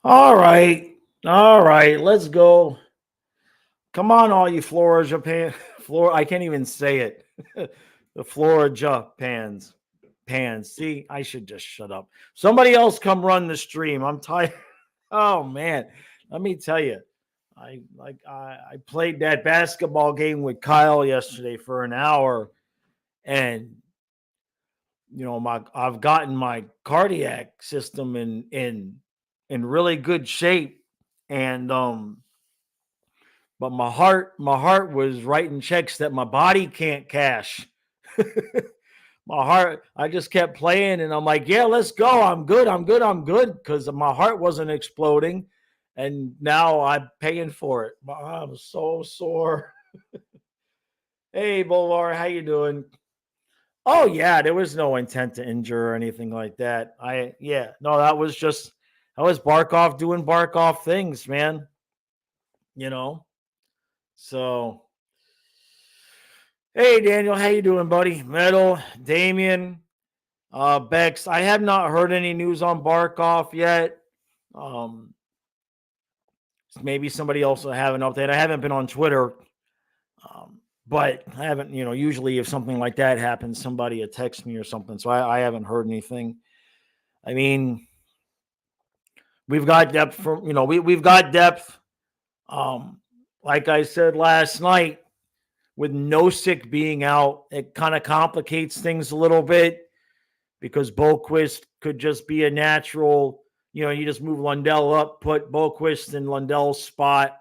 All right. All right. Let's go. Come on, all you Florida Japan. I can't even say it. The Florida pans. See, I should just shut up. Somebody else come run the stream. I'm tired. Oh man, let me tell you. I played that basketball game with Kyle yesterday for an hour, and my I've gotten my cardiac system in really good shape, and but my heart was writing checks that my body can't cash. My heart, I just kept playing, and I'm like, yeah, let's go. I'm good. I'm good. I'm good, because my heart wasn't exploding, and now I'm paying for it. I'm so sore. Hey, Bolar, how you doing? Oh yeah, there was no intent to injure or anything like that. No, that was Barkov doing Barkov things, man. You know. So hey, Daniel, how you doing, buddy? Metal, Damien, Bex. I have not heard any news on Barkov yet. Um, Maybe somebody else will have an update. I haven't been on Twitter, but I haven't. Usually if something like that happens, somebody will text me or something. So I haven't heard anything. I mean, we've got depth from we've got depth. Um, like I said last night, with Nosik being out, it kind of complicates things a little bit because Boquist could just be a natural. You just move Lundell up, put Boquist in Lundell's spot,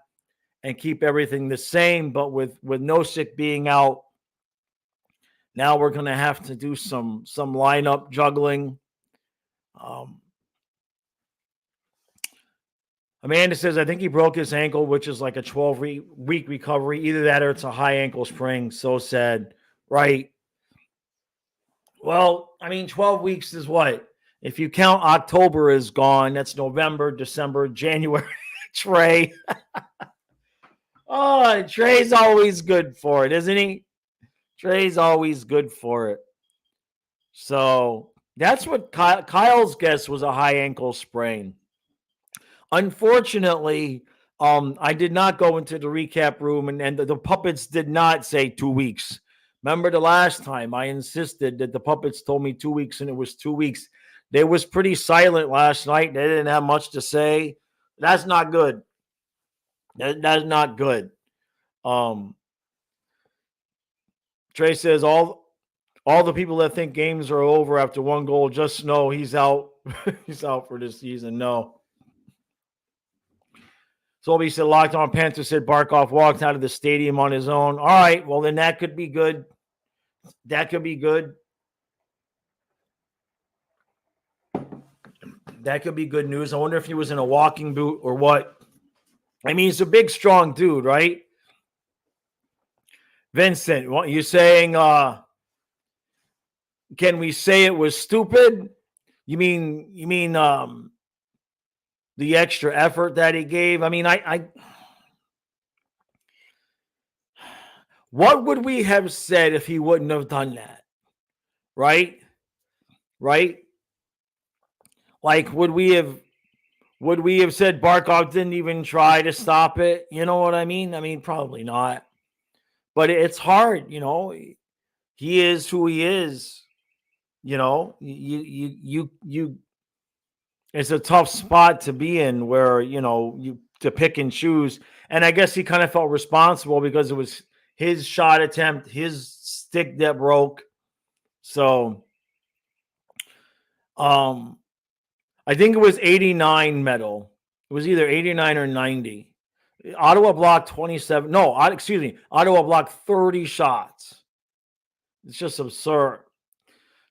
and keep everything the same. But with Nosik being out, now we're going to have to do some lineup juggling. Um, Amanda says, I think he broke his ankle, which is like a 12-week recovery. Either that or it's a high ankle sprain. So sad. Right. Well, I mean, 12 weeks is what? If you count October is gone, that's November, December, January. Trey. Oh, Trey's always good for it, isn't he? Trey's always good for it. So that's what Kyle's guess was, a high ankle sprain. Unfortunately, I did not go into the recap room, and the puppets did not say 2 weeks. Remember the last time I insisted that the puppets told me 2 weeks, and it was 2 weeks. They was pretty silent last night. They didn't have much to say. That's not good. That's not good. Um, Trey says all the people that think games are over after one goal just know he's out. He's out for this season. No. Solby said Locked On Panthers said Barkov walked out of the stadium on his own. All right, well then that could be good. That could be good. That could be good news. I wonder if he was in a walking boot or what. I mean, he's a big, strong dude, right? Vincent, what you saying? Can we say it was stupid? You mean the extra effort that he gave? I mean, I what would we have said if he wouldn't have done that? Right? Right? Like, would we have said Barkov didn't even try to stop it? You know what I mean? I mean, probably not. But it's hard, He is who he is. You it's a tough spot to be in where, you to pick and choose. And I guess he kind of felt responsible because it was his shot attempt, his stick that broke. So I think it was 89 medal. It was either 89 or 90. Ottawa blocked 27. No, excuse me. Ottawa blocked 30 shots. It's just absurd.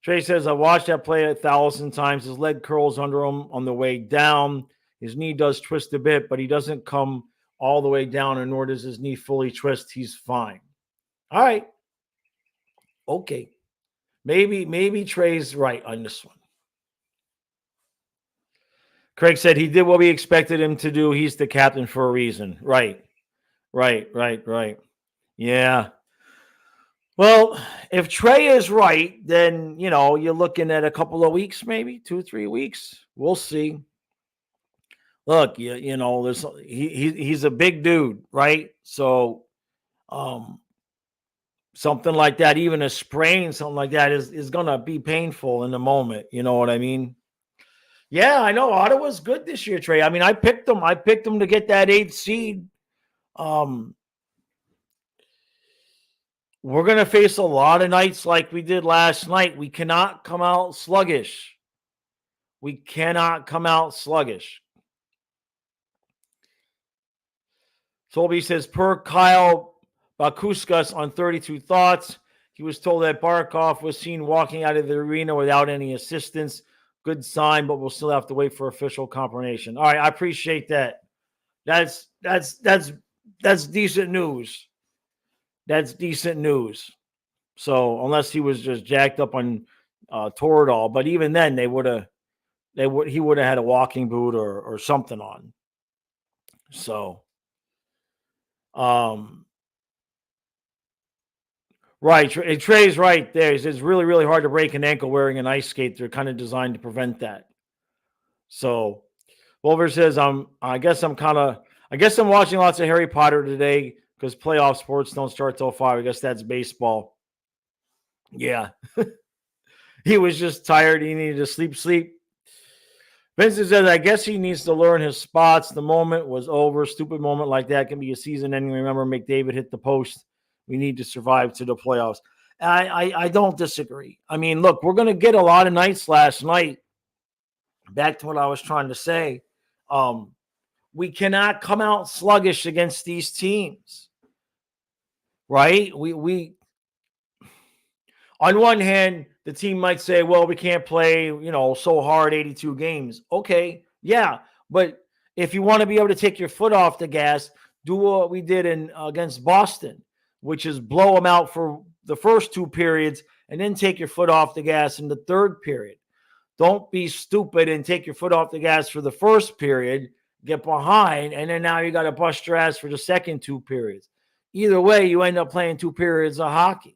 Trey says, I watched that play 1,000 times. His leg curls under him on the way down. His knee does twist a bit, but he doesn't come all the way down, and nor does his knee fully twist. He's fine. All right. Okay. Maybe Trey's right on this one. Craig said he did what we expected him to do. He's the captain for a reason. Right. Yeah. Well, if Trey is right, then, you're looking at a couple of weeks, maybe 2-3 weeks. We'll see. look, you know, he's a big dude, right? So something like that, even a sprain, something like that is gonna be painful in the moment. You know what I mean? Yeah, I know. Ottawa's good this year, Trey. I mean, I picked them. I picked them to get that 8th seed. We're gonna face a lot of nights like we did last night. We cannot come out sluggish. We cannot come out sluggish. Solby says, per Kyle Bakuskas on 32 Thoughts, he was told that Barkov was seen walking out of the arena without any assistance. Good sign, but we'll still have to wait for official confirmation. All right, I appreciate that. That's decent news. That's decent news. So unless he was just jacked up on Toradol, but even then he would have had a walking boot or something on. So right, Trey's right there. It's really, really hard to break an ankle wearing an ice skate. They're kind of designed to prevent that. So Wolver says, I guess I'm watching lots of Harry Potter today because playoff sports don't start till 5. I guess that's baseball. Yeah. He was just tired. He needed to sleep. Vincent says, I guess he needs to learn his spots. The moment was over. Stupid moment like that can be a season ending. Remember, McDavid hit the post. We need to survive to the playoffs. I don't disagree. I mean, look, we're going to get a lot of nights last night. Back to what I was trying to say. We cannot come out sluggish against these teams. Right? We on one hand, the team might say, well, we can't play, so hard 82 games. Okay, yeah. But if you want to be able to take your foot off the gas, do what we did against Boston, which is blow them out for the first 2 periods and then take your foot off the gas in the 3rd period. Don't be stupid and take your foot off the gas for the first period, get behind, and then now you got to bust your ass for the second 2 periods. Either way, you end up playing 2 periods of hockey.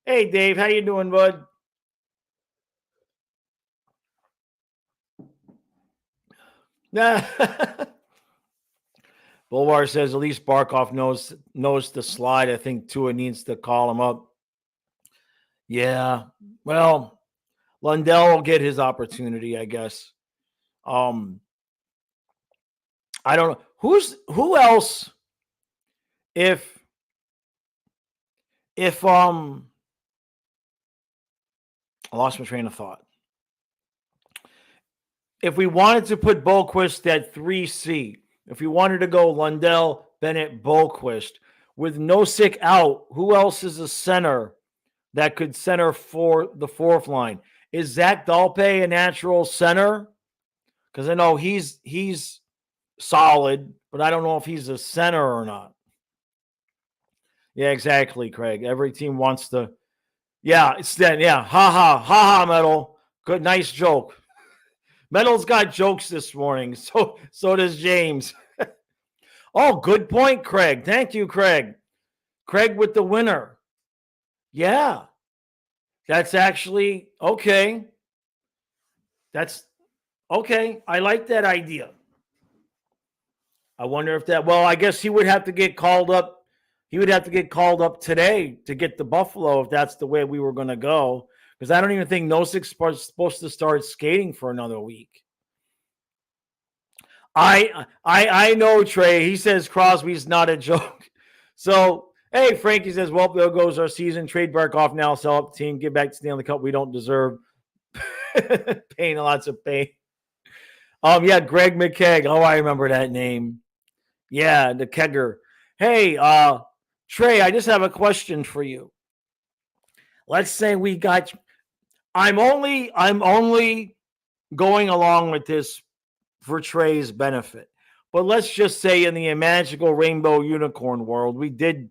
Hey, Dave, how you doing, bud? Bulwar says at least Barkov knows the slide. I think Tua needs to call him up. Yeah, well, Lundell will get his opportunity, I guess. I don't know who else. If I lost my train of thought. If we wanted to put Bohlquist at 3C, if we wanted to go Lundell, Bennett, Bohlquist, with Nosek out, who else is a center that could center for the 4th line? Is Zach Dalpe a natural center? Because I know he's solid, but I don't know if he's a center or not. Yeah, exactly, Craig. Every team wants to. Yeah, it's then. Yeah, ha, Metal. Good, nice joke. Metal's got jokes this morning. So does James. Oh, good point, Craig. Thank you, Craig. Craig with the winner. Yeah. That's actually okay. That's okay. I like that idea. I wonder if I guess he would have to get called up. He would have to get called up today to get the Buffalo if that's the way we were going to go. Because I don't even think Nosek's supposed to start skating for another week. I know, Trey. He says Crosby's not a joke. So, hey, Frankie says, well, there goes our season. Trade Barkov now, sell up the team, get back to Stanley Cup we don't deserve. Pain, lots of pain. Yeah, Greg McKegg. Oh, I remember that name. Yeah, the Kegger. Hey, Trey, I just have a question for you. Let's say we got. I'm only going along with this for Trey's benefit, but let's just say in the magical rainbow unicorn world, we did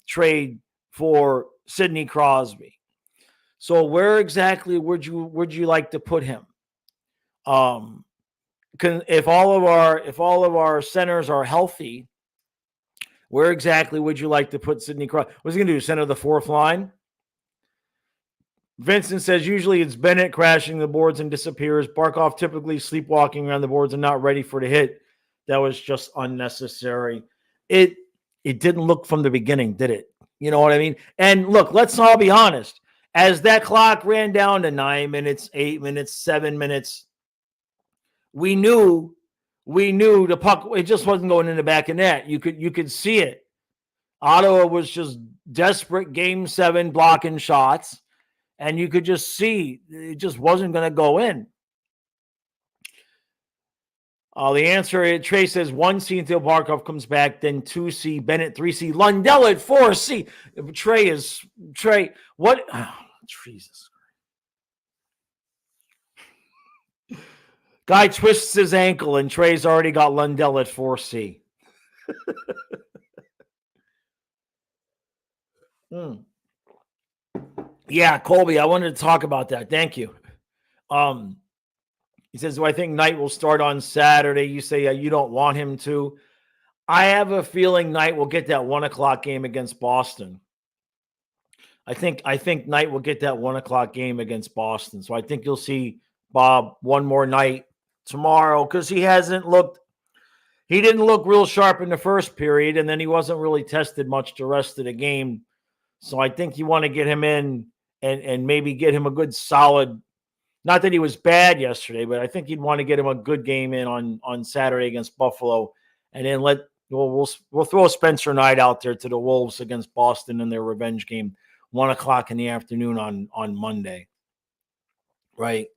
trade for Sidney Crosby. So where exactly would you like to put him? If all of our centers are healthy, where exactly would you like to put Sidney Crosby? What's he going to do? Center the 4th line? Vincent says usually it's Bennett crashing the boards and disappears. Barkov typically sleepwalking around the boards and not ready for the hit. That was just unnecessary. It didn't look from the beginning, did it? You know what I mean? And look, let's all be honest. As that clock ran down to 9 minutes, 8 minutes, 7 minutes, we knew the puck, it just wasn't going in the back of net. You could see it. Ottawa was just desperate, game 7, blocking shots, and you could just see it just wasn't going to go in. The answer, Trey says 1C until Barkov comes back, then 2C, Bennett 3C, Lundell at 4C. Trey, what? Oh, Jesus. Guy twists his ankle, and Trey's already got Lundell at 4C. Yeah, Colby, I wanted to talk about that. Thank you. He says, do I think Knight will start on Saturday? You say you don't want him to. I have a feeling Knight will get that 1 o'clock game against Boston. I think Knight will get that 1 o'clock game against Boston. So I think you'll see Bob one more night tomorrow, because he didn't look real sharp in the first period, and then he wasn't really tested much the rest of the game. So I think you want to get him in and maybe get him a good solid. Not that he was bad yesterday, but I think you'd want to get him a good game in on Saturday against Buffalo, and then we'll throw Spencer Knight out there to the Wolves against Boston in their revenge game, 1 o'clock in the afternoon on Monday. Right.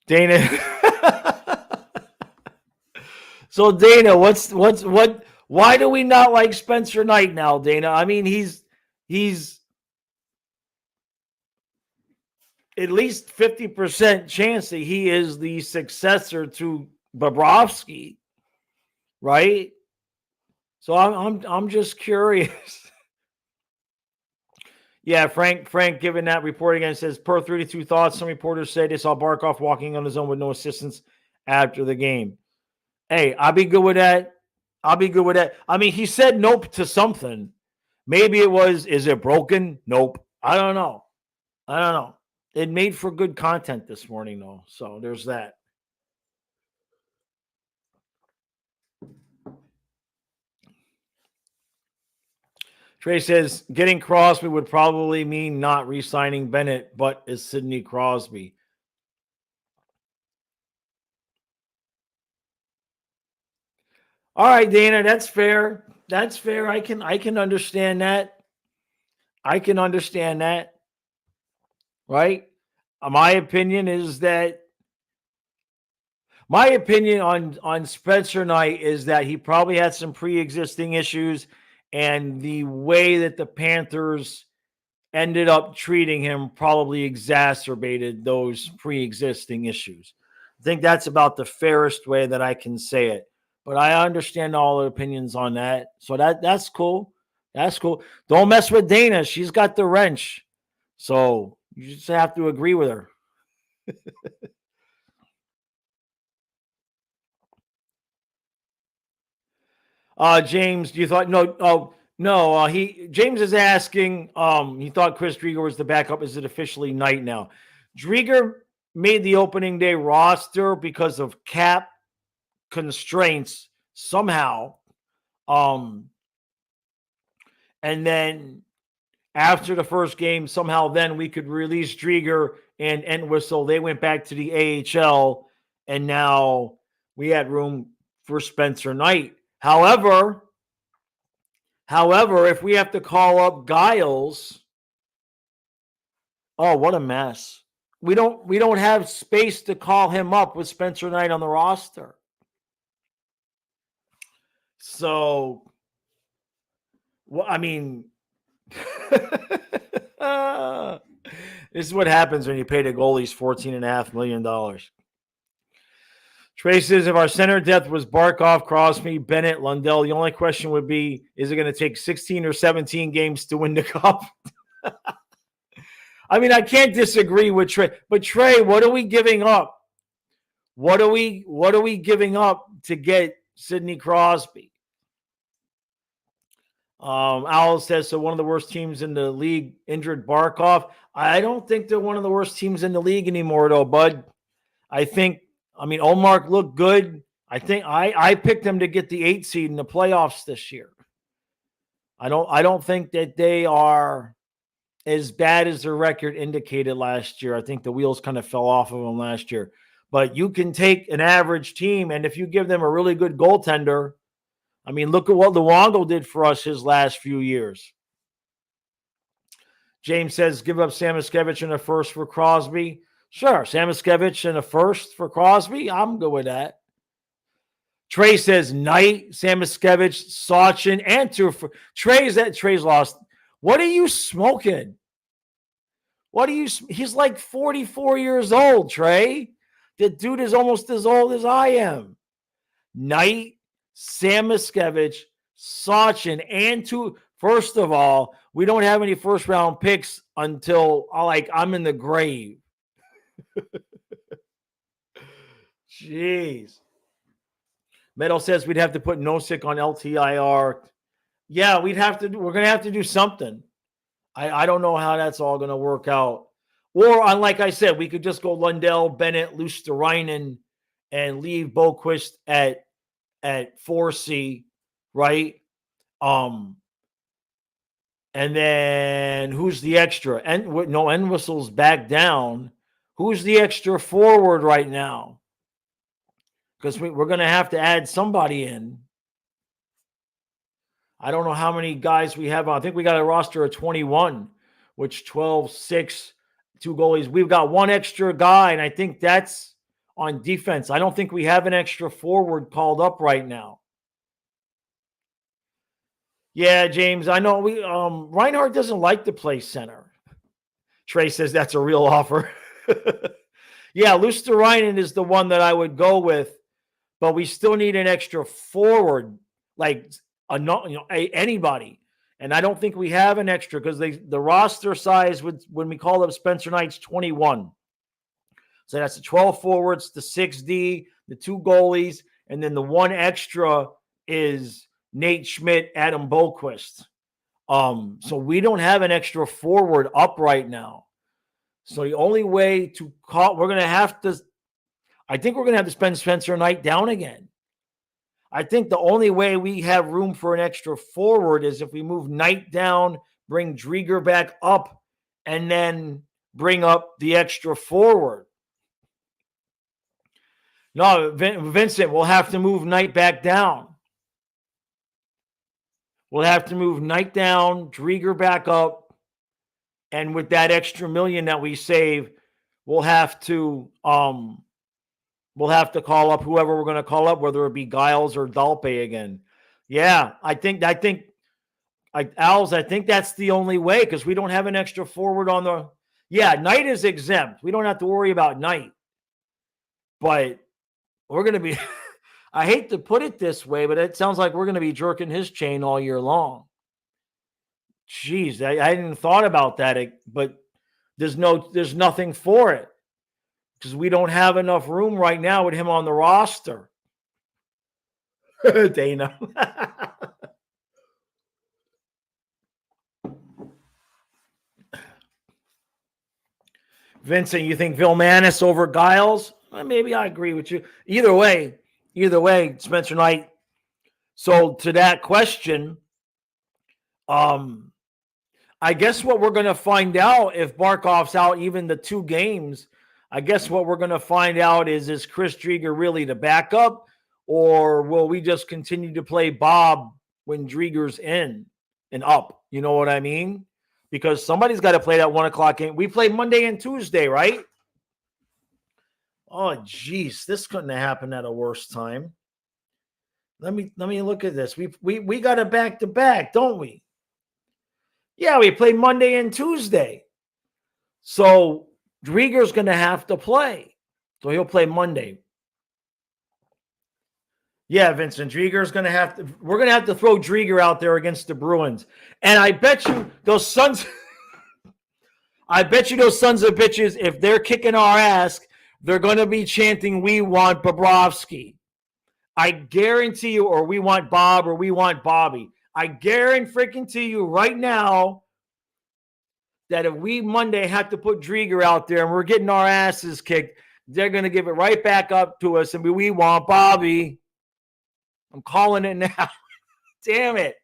Dana. So Dana, why do we not like Spencer Knight now, Dana? I mean, he's at least 50% chance that he is the successor to Bobrovsky, right? So I'm just curious. Yeah, Frank giving that report again says, per 32 Thoughts, some reporters say they saw Barkov walking on his own with no assistance after the game. Hey, I'll be good with that. I mean, he said nope to something. Maybe it was, is it broken? Nope. I don't know. It made for good content this morning, though. So there's that. Trey says, getting Crosby would probably mean not re-signing Bennett, but is Sidney Crosby. All right, Dana, that's fair. That's fair. I can understand that. I can understand that. Right? My opinion on Spencer Knight is that he probably had some pre-existing issues, and the way that the Panthers ended up treating him probably exacerbated those pre-existing issues. I think that's about the fairest way that I can say it. But I understand all the opinions on that. So that's cool. That's cool. Don't mess with Dana. She's got the wrench. So you just have to agree with her. James, you thought no. James is asking, he thought Chris Driedger was the backup. Is it officially Knight now? Driedger made the opening day roster because of cap constraints somehow. And then after the first game, somehow then we could release Driedger and Entwistle. They went back to the AHL, and now we had room for Spencer Knight. However, if we have to call up Giles, oh, what a mess. We don't have space to call him up with Spencer Knight on the roster. So, well, I mean, this is what happens when you pay the goalies $14.5 million. Trey says, if our center depth was Barkov, Crosby, Bennett, Lundell, the only question would be, is it going to take 16 or 17 games to win the cup? I mean, I can't disagree with Trey. But Trey, what are we giving up? What are we giving up to get Sidney Crosby? Owl says, so one of the worst teams in the league injured Barkov. I don't think they're one of the worst teams in the league anymore, though, bud. I mean, Omar looked good. I think I picked them to get the 8 seed in the playoffs this year. I don't think that they are as bad as their record indicated last year. I think the wheels kind of fell off of them last year. But you can take an average team, and if you give them a really good goaltender, I mean, look at what Luongo did for us his last few years. James says, give up Samoskevich and a first for Crosby. Sure, Samoskevich and a first for Crosby. I'm good with that. Trey says, Knight, Samoskevich, Sachin, and two for Trey's lost. What are you smoking? He's like 44 years old, Trey. The dude is almost as old as I am. Knight, Samoskevich, Sachin, and two. First of all, we don't have any first round picks until I'm in the grave. Jeez. Meadow says we'd have to put Nosek on LTIR. Yeah, we're going to have to do something. I don't know how that's all going to work out. Or, like I said, we could just go Lundell, Bennett, Luosterainen, and leave Boquist at 4C, right? And then who's the extra? Entwistle's back down. Who's the extra forward right now? Because we're going to have to add somebody in. I don't know how many guys we have. I think we got a roster of 21, which 12, 6, 2 goalies. We've got one extra guy, and I think that's on defense. I don't think we have an extra forward called up right now. Yeah, James, I know Reinhardt doesn't like to play center. Trey says that's a real offer. Yeah, Luosterainen is the one that I would go with, but we still need an extra forward, like anybody. And I don't think we have an extra because the roster size when we call up Spencer Knight's 21. So that's the 12 forwards, the 6D, the 2 goalies, and then the one extra is Nate Schmidt, Adam Boquist. So we don't have an extra forward up right now. So the only way to call, I think we're going to have to spend Spencer Knight down again. I think the only way we have room for an extra forward is if we move Knight down, bring Drieger back up, and then bring up the extra forward. No, Vincent, we'll have to move Knight back down. We'll have to move Knight down, Drieger back up, and with that extra $1 million that we save, we'll have to call up whoever we're going to call up, whether it be Giles or Dalpe again. Yeah, I think that's the only way because we don't have an extra forward on the. Yeah, Knight is exempt. We don't have to worry about Knight, but we're going to be. I hate to put it this way, but it sounds like we're going to be jerking his chain all year long. Jeez, I hadn't thought about that, but there's nothing for it because we don't have enough room right now with him on the roster. Dana. Vincent, you think Vilmanis over Giles? Well, maybe I agree with you. Either way, Spencer Knight. So to that question, I guess what we're going to find out if Barkov's out even the 2 games, I guess what we're going to find out is Chris Drieger really the backup, or will we just continue to play Bob when Drieger's in and up? You know what I mean? Because somebody's got to play that 1:00 game. We play Monday and Tuesday, right? Oh, geez, this couldn't have happened at a worse time. Let me look at this. We got a back-to-back, don't we? Yeah, we play Monday and Tuesday. So Drieger's going to have to play. So he'll play Monday. Yeah, Vincent, Drieger's going to have to – we're going to have to throw Drieger out there against the Bruins. And I bet you those sons – of bitches, if they're kicking our ass, they're going to be chanting, we want Bobrovsky. I guarantee you, or we want Bob, or we want Bobby. I guarantee you right now that if we Monday have to put Drieger out there and we're getting our asses kicked, they're going to give it right back up to us and we want Bobby. I'm calling it now. Damn it.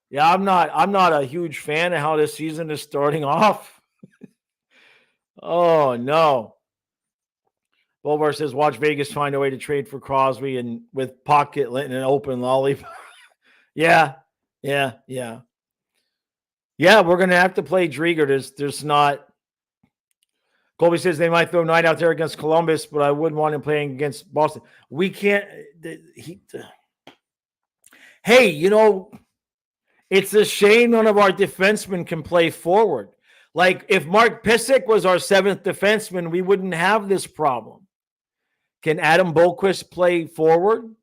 Yeah, I'm not a huge fan of how this season is starting off. Oh no. Bolvar says, watch Vegas find a way to trade for Crosby and with pocket and an open lollipop. Yeah. We're gonna have to play Drieger. There's not. Colby says they might throw Knight out there against Columbus, but I wouldn't want him playing against Boston. We can't. Hey, it's a shame none of our defensemen can play forward. Like if Mark Pysyk was our seventh defenseman, we wouldn't have this problem. Can Adam Boqvist play forward?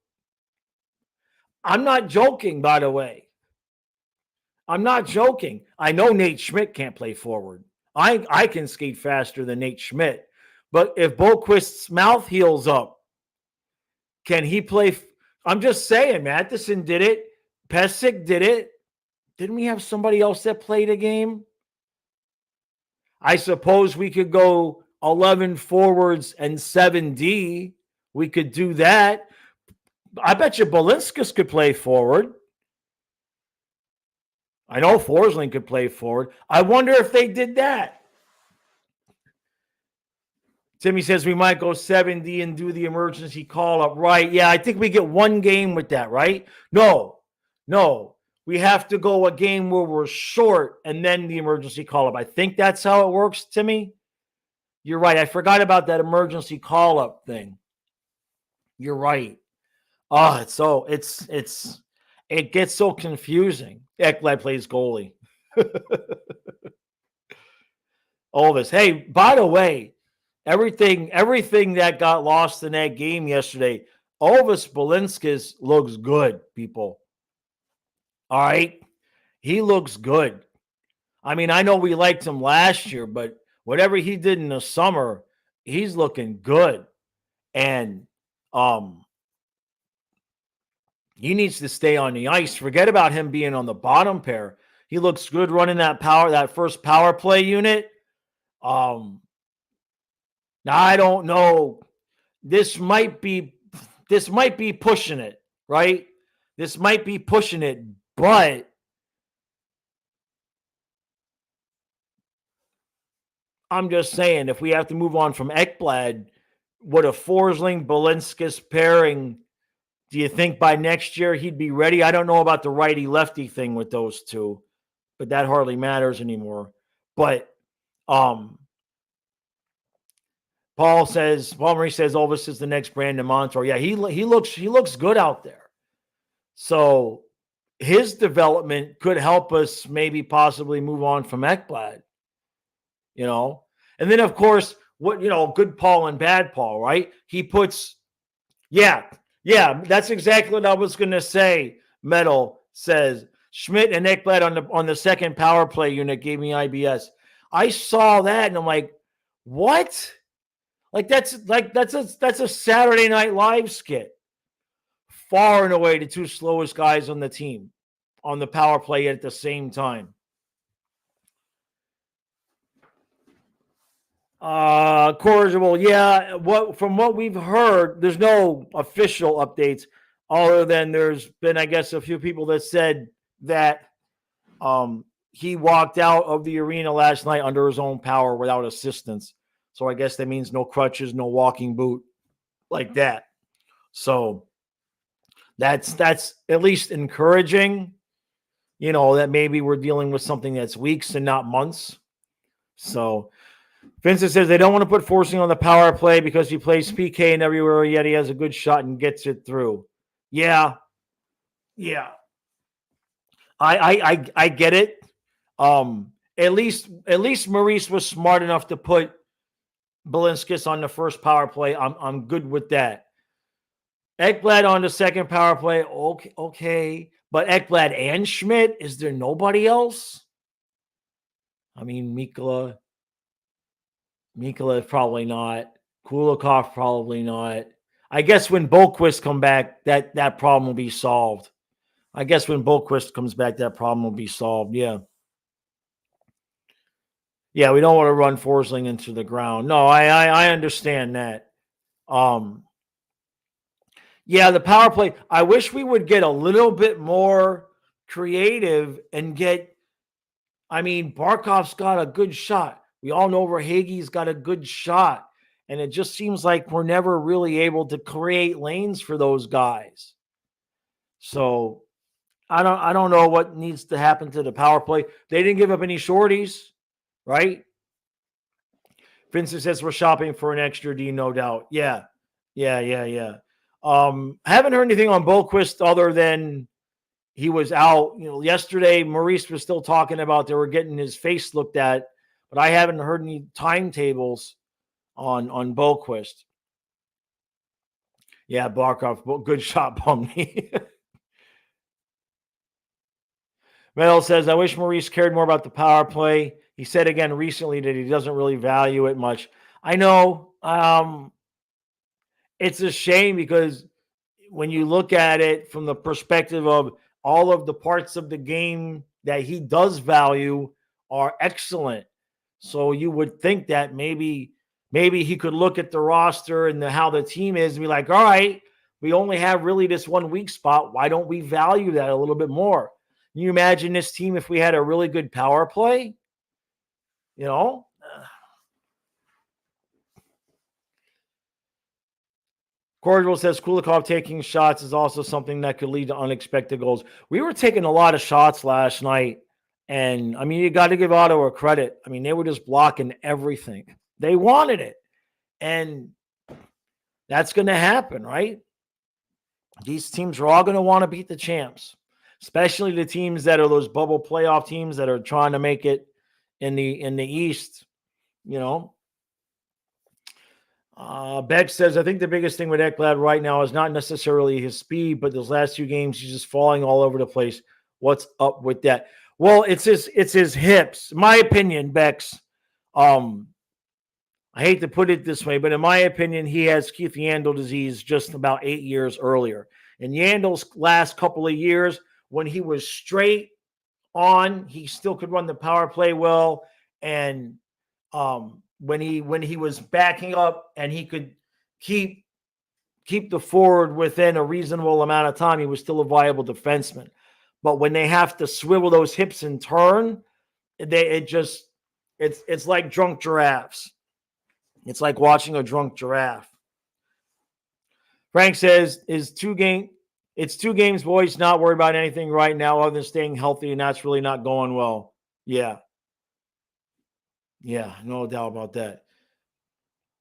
I'm not joking, by the way. I'm not joking. I know Nate Schmidt can't play forward. I can skate faster than Nate Schmidt. But if Boqvist's mouth heals up, can he play? I'm just saying, Matheson did it. Pysyk did it. Didn't we have somebody else that played a game? I suppose we could go 11 forwards and 7D. We could do that. I bet you Balinskis could play forward. I know Forsling could play forward. I wonder if they did that. Timmy says we might go 7D and do the emergency call up. Right. Yeah, I think we get one game with that, right? No. We have to go a game where we're short and then the emergency call up. I think that's how it works, Timmy. You're right. I forgot about that emergency call up thing. You're right. Oh, it gets so confusing. Ekblad plays goalie. Elvis. Hey, by the way, everything that got lost in that game yesterday, Elvis Balinskis looks good, people. All right? He looks good. I mean, I know we liked him last year, but whatever he did in the summer, he's looking good. And he needs to stay on the ice. Forget about him being on the bottom pair. He looks good running that first power play unit. Now I don't know. This might be pushing it, right? This might be pushing it, but I'm just saying, if we have to move on from Ekblad, what a Forsling Balinskis pairing. Do you think by next year he'd be ready? I don't know about the righty-lefty thing with those two, but that hardly matters anymore. But Paul Marie says Elvis is the next Brandon Montour. Yeah, he looks good out there. So his development could help us maybe possibly move on from Ekblad. And then of course, good Paul and bad Paul, right? He puts, yeah, that's exactly what I was going to say. Metal says Schmidt and Ekblad on the second power play unit gave me IBS. I saw that and I'm like, what? That's a Saturday Night Live skit. Far and away the two slowest guys on the team on the power play at the same time. Corrigible, yeah. From what we've heard, there's no official updates other than there's been, I guess, a few people that said that he walked out of the arena last night under his own power without assistance. So I guess that means no crutches, no walking boot, like that. So that's at least encouraging, that maybe we're dealing with something that's weeks and not months. So Vincent says they don't want to put Forsling on the power play because he plays PK and everywhere, yet he has a good shot and gets it through. Yeah. I get it. At least Maurice was smart enough to put Balinskis on the first power play. I'm good with that. Ekblad on the second power play. Okay. But Ekblad and Schmidt, is there nobody else? I mean, Mikkola probably not. Kulikov probably not. I guess when Boquist come back, that problem will be solved. I guess when Boquist comes back, that problem will be solved. Yeah. Yeah, we don't want to run Forsling into the ground. No, I understand that. Yeah, the power play. I wish we would get a little bit more creative and get. I mean, Barkov's got a good shot. We all know Verhaeghe's got a good shot, and it just seems like we're never really able to create lanes for those guys. So I don't know what needs to happen to the power play. They didn't give up any shorties, right? Vincent says we're shopping for an extra D, no doubt. Yeah. I haven't heard anything on Boquist other than he was out. Yesterday Maurice was still talking about they were getting his face looked at, but I haven't heard any timetables on Boquist. Yeah, Barkov, good shot, bummed me. Mel says, I wish Maurice cared more about the power play. He said again recently that he doesn't really value it much. I know. It's a shame because when you look at it from the perspective of all of the parts of the game that he does value are excellent. So you would think that maybe he could look at the roster and how the team is and be like, all right, we only have really this one weak spot. Why don't we value that a little bit more? Can you imagine this team if we had a really good power play? Cordial says Kulikov taking shots is also something that could lead to unexpected goals. We were taking a lot of shots last night, and I mean, you got to give Otto a credit. I mean, they were just blocking everything. They wanted it, and that's going to happen, right? These teams are all going to want to beat the champs, especially the teams that are those bubble playoff teams that are trying to make it in the East. Beck says, I think the biggest thing with Ekblad right now is not necessarily his speed, but those last 2 games, he's just falling all over the place. What's up with that? Well, it's his hips. My opinion, Bex. I hate to put it this way, but in my opinion, he has Keith Yandel disease just about 8 years earlier. In Yandel's last couple of years, when he was straight on, he still could run the power play well. And when he was backing up and he could keep the forward within a reasonable amount of time, he was still a viable defenseman. But when they have to swivel those hips and turn, it's like drunk giraffes. It's like watching a drunk giraffe. Frank says, it's 2 games, boys. Not worried about anything right now other than staying healthy, and that's really not going well. Yeah, no doubt about that.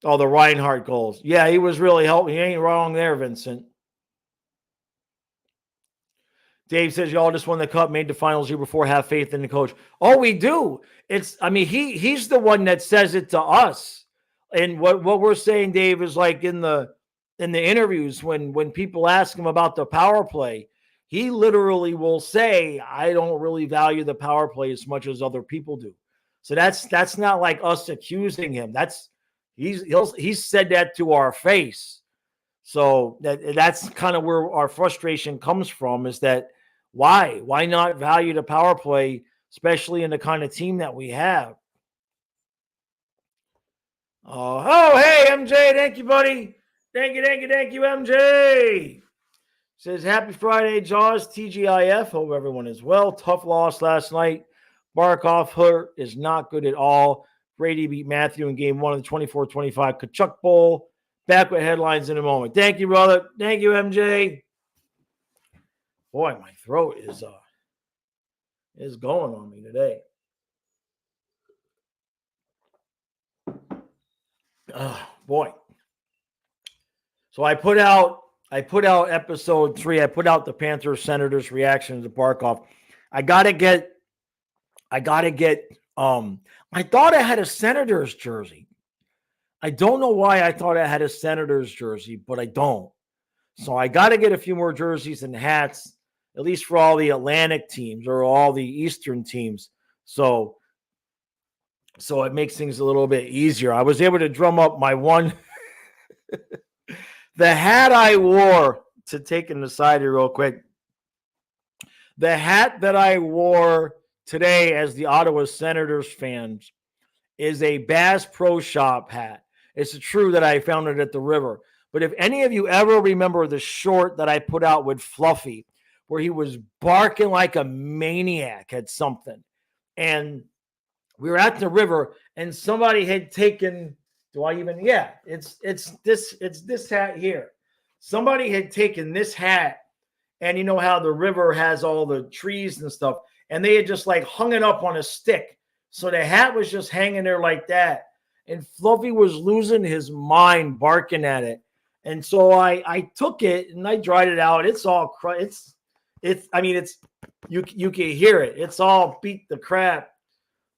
Oh, the Reinhardt goals. Yeah, he was really helping. He ain't wrong there, Vincent. Dave says, y'all just won the cup, made the finals year before, have faith in the coach. Oh, we do. He's the one that says it to us. And what we're saying, Dave, is like in the interviews when people ask him about the power play, he literally will say, I don't really value the power play as much as other people do. So that's not like us accusing him. He's said that to our face. So that's kind of where our frustration comes from, is that why not value the power play, especially in the kind of team that we have? Hey, MJ, thank you, buddy. Thank you, MJ. Says, happy Friday, Jaws, TGIF. Hope everyone is well. Tough loss last night. Barkov hurt is not good at all. Brady beat Matthew in game 1 of the 24-25 Kachuk Bowl. Back with headlines in a moment. Thank you, brother. Thank you, MJ. Boy, my throat is going on me today. Boy. So I put out episode 3. I put out the Panthers Senators reaction to Barkov. I gotta get I thought I had a Senators jersey. I don't know why I thought I had a Senators jersey, but I don't. So I got to get a few more jerseys and hats, at least for all the Atlantic teams or all the Eastern teams. So it makes things a little bit easier. I was able to drum up my one The hat I wore, to take an aside here real quick, the hat that I wore today as the Ottawa Senators fans is a Bass Pro Shop hat. It's true that I found it at the river. But if any of you ever remember the short that I put out with Fluffy, where he was barking like a maniac at something, and we were at the river, and somebody had taken, it's this hat here. Somebody had taken this hat, and you know how the river has all the trees and stuff, and they had just like hung it up on a stick. So the hat was just hanging there like that. And Fluffy was losing his mind barking at it. And so I took it and I dried it out. It's all you can hear it. It's all beat the crap.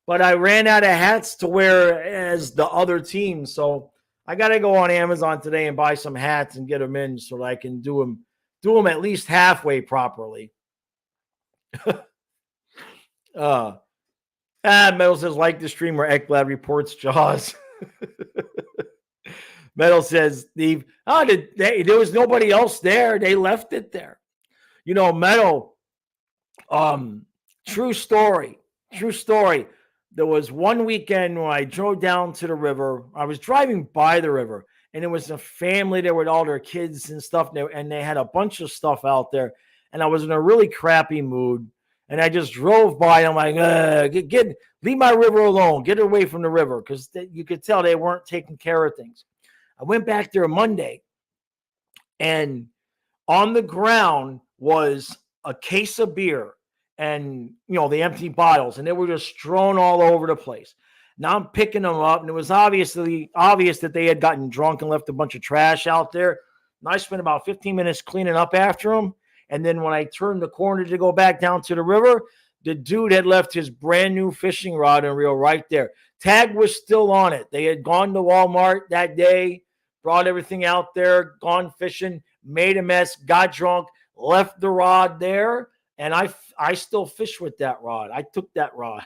But I ran out of hats to wear as the other team. So I got to go on Amazon today and buy some hats and get them in so that I can do them at least halfway properly. Metal says, like the stream where Ekblad reports Jaws. Metal says, Steve, there was nobody else there. They left it there. You know, Metal, true story. There was one weekend when I drove down to the river. I was driving by the river, and it was a family there with all their kids and stuff, and they had a bunch of stuff out there, and I was in a really crappy mood. And I just drove by. I'm like, leave my river alone. Get away from the river, because you could tell they weren't taking care of things. I went back there Monday, and on the ground was a case of beer and, the empty bottles, and they were just strewn all over the place. Now I'm picking them up, and it was obviously obvious that they had gotten drunk and left a bunch of trash out there. And I spent about 15 minutes cleaning up after them. And then when I turned the corner to go back down to the river, the dude had left his brand new fishing rod and reel right there. Tag was still on it. They had gone to Walmart that day, brought everything out there, gone fishing, made a mess, got drunk, left the rod there, and I still fish with that rod. I took that rod.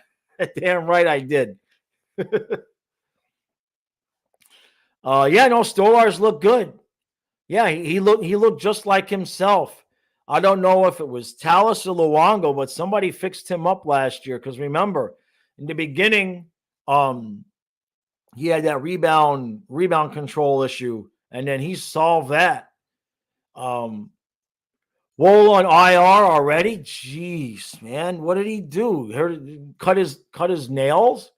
Damn right I did. Stolarz looked good. Yeah, he looked just like himself. I don't know if it was Tallis or Luongo, but somebody fixed him up last year. Because remember, in the beginning, he had that rebound control issue, and then he solved that. Wool on IR already? Jeez, man, what did he do? Cut his nails,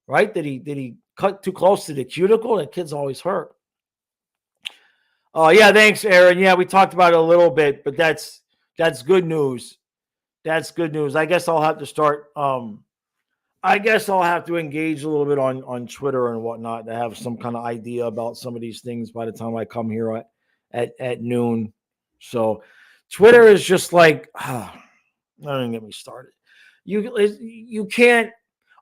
right? Did he cut too close to the cuticle? That kid's always hurt. Oh, yeah, thanks, Aaron. Yeah, we talked about it a little bit, but that's good news. That's good news. I guess I'll have to start. I guess I'll have to engage a little bit on Twitter and whatnot to have some kind of idea about some of these things by the time I come here at noon. So Twitter is just like, don't get me started. You can't,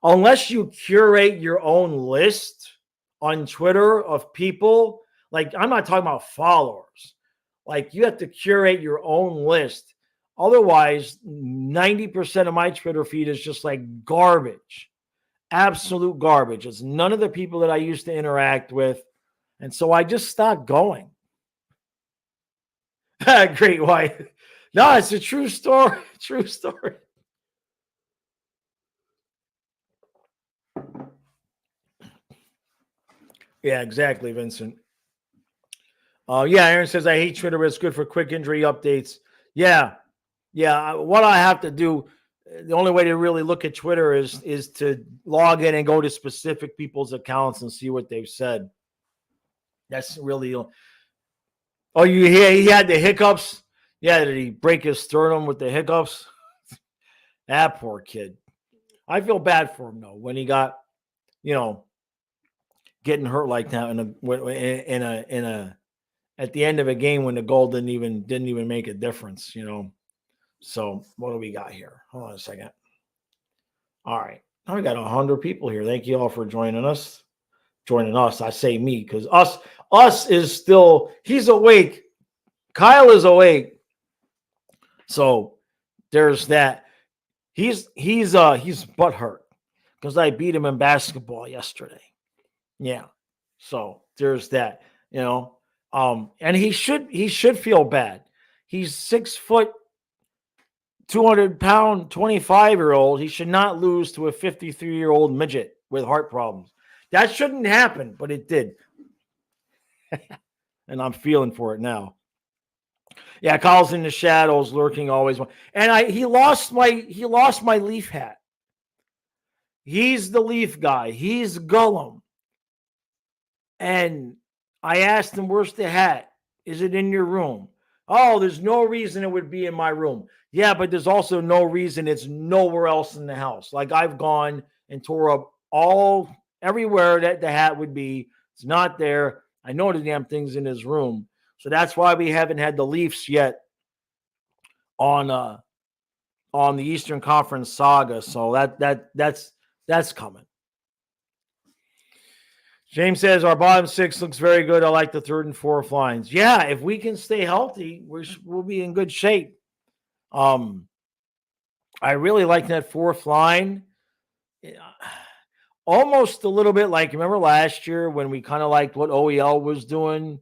unless you curate your own list on Twitter of people. Like, I'm not talking about followers. Like, you have to curate your own list. Otherwise, 90% of my Twitter feed is just like garbage. Absolute garbage. It's none of the people that I used to interact with. And so I just stopped going. Great White. No, it's a true story. True story. Yeah, exactly, Vincent. Aaron says, I hate Twitter, but it's good for quick injury updates. Yeah. What I have to do, the only way to really look at Twitter is to log in and go to specific people's accounts and see what they've said. That's really. Oh, you hear he had the hiccups? Yeah, did he break his sternum with the hiccups? That poor kid. I feel bad for him though when he got, getting hurt like that in a at the end of a game when the goal didn't even make a difference, So what do we got here? Hold on a second. All right. Now we got 100 people here. Thank you all for joining us. I say me because us is still, he's awake. Kyle is awake. So there's that. He's butthurt because I beat him in basketball yesterday. Yeah. So there's that, And he should feel bad. He's 6 foot, 200-pound, 25-year-old. He should not lose to a 53-year-old midget with heart problems. That shouldn't happen, but it did. And I'm feeling for it now. Yeah, Kyle's in the shadows, lurking always. And he lost my Leaf hat. He's the Leaf guy. He's Gollum. And I asked him, "Where's the hat? Is it in your room?" "Oh, there's no reason it would be in my room." Yeah, but there's also no reason it's nowhere else in the house. Like, I've gone and tore up everywhere that the hat would be. It's not there. I know the damn thing's in his room. So that's why we haven't had the Leafs yet on the Eastern Conference saga. So that's coming. James says our bottom six looks very good. I like the third and fourth lines. Yeah, if we can stay healthy, we'll be in good shape. I really like that fourth line. Almost a little bit like, remember last year when we kind of liked what OEL was doing,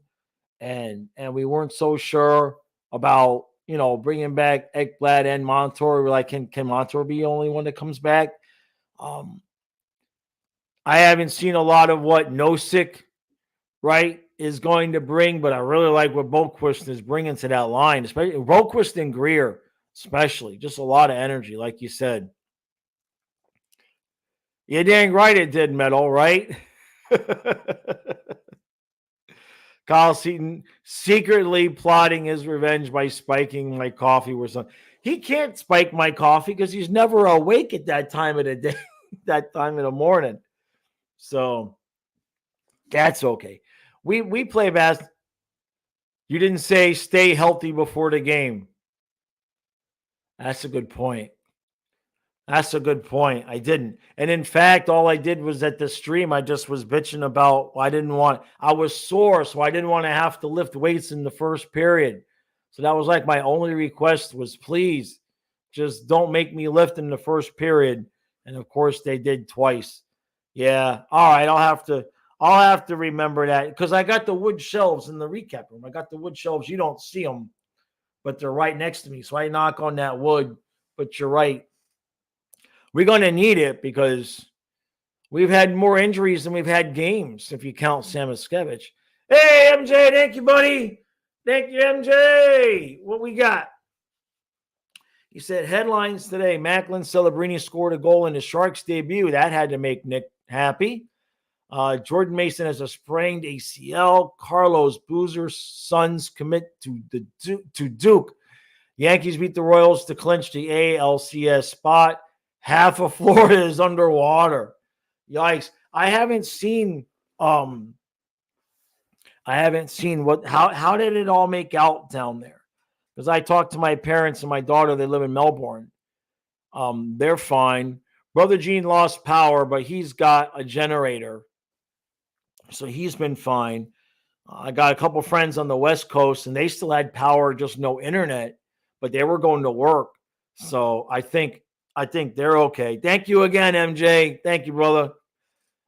and we weren't so sure about, bringing back Ekblad and Montour. We're like, can Montour be the only one that comes back? I haven't seen a lot of what Nosek, right, is going to bring, but I really like what Boquist is bringing to that line, especially Boquist and Greer, especially. Just a lot of energy, like you said. You're dang right it did, Metal, right? Kyle Seaton secretly plotting his revenge by spiking my coffee or something. He can't spike my coffee because he's never awake at that time of the day, that time of the morning. So that's okay. We play basketball. You didn't say stay healthy before the game. That's a good point. That's a good point. I didn't. And in fact, all I did was at the stream, I just was bitching about, I was sore, so I didn't want to have to lift weights in the first period. So that was like my only request was, please just don't make me lift in the first period. And of course they did twice. Yeah. All right. I'll have to remember that, because I got the wood shelves in the recap room. I got the wood shelves. You don't see them, but they're right next to me. So I knock on that wood, but you're right. We're going to need it because we've had more injuries than we've had games, if you count Samoskevich. Hey, MJ, thank you, buddy. Thank you, MJ. What we got? He said, headlines today. Macklin Celebrini scored a goal in the Sharks' debut. That had to make Nick happy. Jordan Mason has a sprained ACL. Carlos Boozer's sons commit to Duke. Yankees beat the Royals to clinch the ALCS spot. Half of Florida is underwater. Yikes. I haven't seen how did it all make out down there? Because I talked to my parents and my daughter, they live in Melbourne. They're fine. Brother Gene lost power, but he's got a generator. So he's been fine. I got a couple friends on the West Coast, and they still had power, just no internet, but they were going to work. So I think they're okay. Thank you again, MJ. Thank you, brother.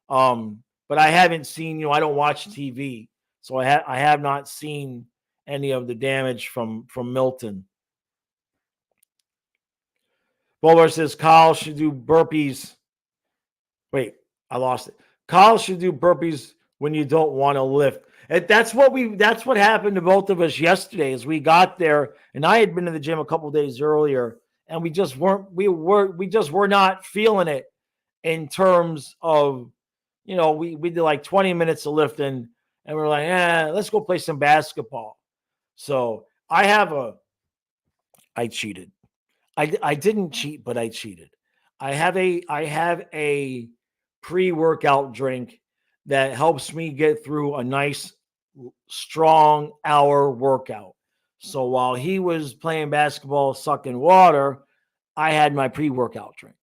But I haven't seen, I don't watch TV, so I have not seen any of the damage from Milton. Bowler says Kyle should do burpees. Wait, I lost it. Kyle should do burpees when you don't want to lift. And that's what happened to both of us yesterday as we got there. And I had been to the gym a couple of days earlier, and we just were not feeling it in terms of, we did like 20 minutes of lifting, and we're like, let's go play some basketball. So I cheated. I didn't cheat, but I cheated. I have a pre-workout drink that helps me get through a nice, strong hour workout. So while he was playing basketball, sucking water, I had my pre-workout drink.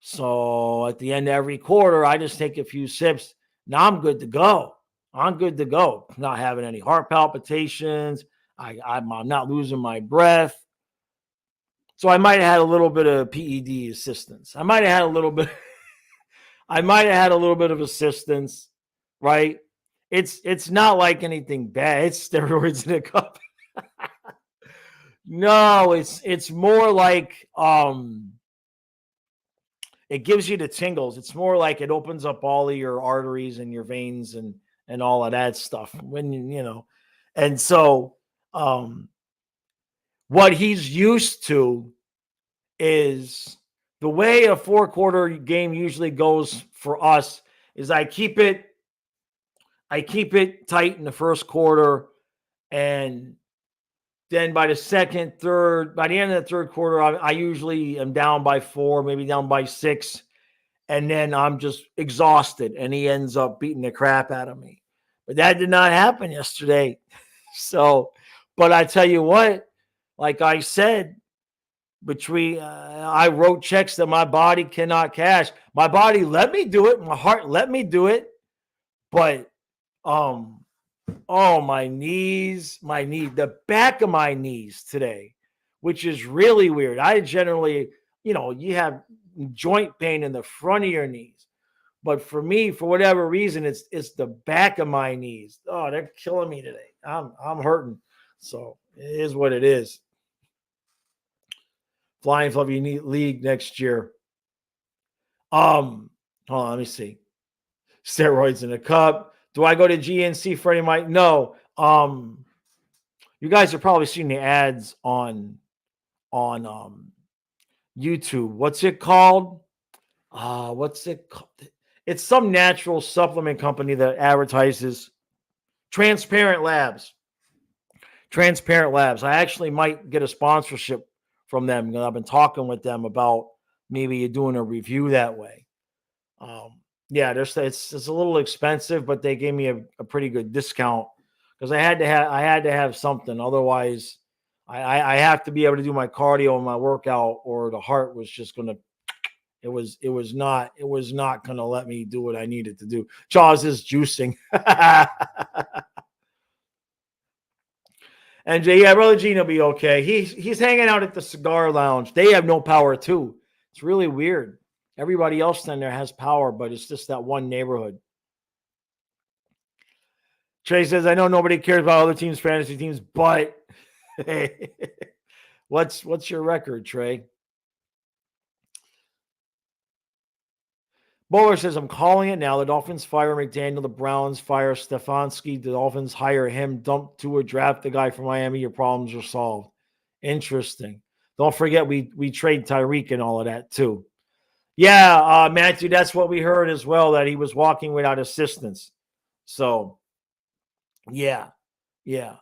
So at the end of every quarter, I just take a few sips. Now I'm good to go. I'm not having any heart palpitations. I'm not losing my breath. So I might have had a little bit of PED assistance. I might have had a little bit of assistance, right? It's not like anything bad. It's steroids in a cup. No, it's more like it gives you the tingles. It's more like it opens up all of your arteries and your veins and all of that stuff when you know. And so um what he's used to is the way a 4-quarter game usually goes for us is I keep it tight in the first quarter, and then by the by the end of the third quarter, I usually am down by 4, maybe down by 6, and then I'm just exhausted, and he ends up beating the crap out of me. But that did not happen yesterday. So, but I tell you what, like I said, between I wrote checks that my body cannot cash. My body let me do it. My heart let me do it, but um oh, the back of my knees today, which is really weird. I generally, you have joint pain in the front of your knees. But for me, for whatever reason, it's the back of my knees. Oh, they're killing me today. I'm hurting. So it is what it is. Flying Fluffy League next year. Hold on, let me see. Steroids in a cup. Do I go to GNC Freddie Mike? No. You guys are probably seeing the ads on YouTube. What's it called? What's it called? It's some natural supplement company that advertises Transparent Labs. Transparent Labs. I actually might get a sponsorship from them. I've been talking with them about maybe doing a review that way. Yeah, it's a little expensive, but they gave me a pretty good discount because I had to have something. Otherwise, I have to be able to do my cardio and my workout, or the heart was just gonna. It was not gonna let me do what I needed to do. Jaws is juicing. And yeah, Brother Gene will be okay. He's hanging out at the cigar lounge. They have no power too. It's really weird. Everybody else in there has power, but it's just that one neighborhood. Trey says, I know nobody cares about other teams' fantasy teams, but hey, what's your record, Trey? Bowler says, I'm calling it now. The Dolphins fire McDaniel. The Browns fire Stefanski. The Dolphins hire him. Dump Tua, draft the guy from Miami. Your problems are solved. Interesting. Don't forget we trade Tyreek and all of that too. Yeah, Matthew, that's what we heard as well, that he was walking without assistance. So, yeah. This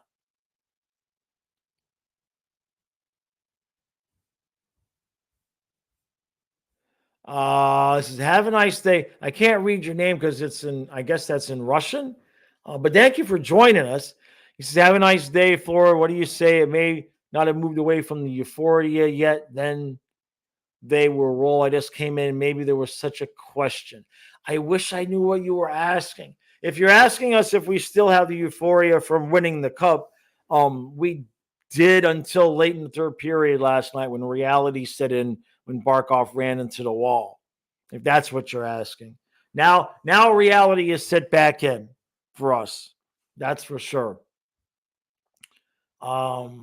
is have a nice day. I can't read your name because I guess that's in Russian. But thank you for joining us. He says, have a nice day, Florida. What do you say? It may not have moved away from the euphoria yet. Then they will roll. I just came in. Maybe there was such a question. I wish I knew what you were asking. If you're asking us if we still have the euphoria from winning the cup, we did until late in the third period last night when reality set in, when Barkov ran into the wall. If that's what you're asking. Now reality is set back in for us. That's for sure. Great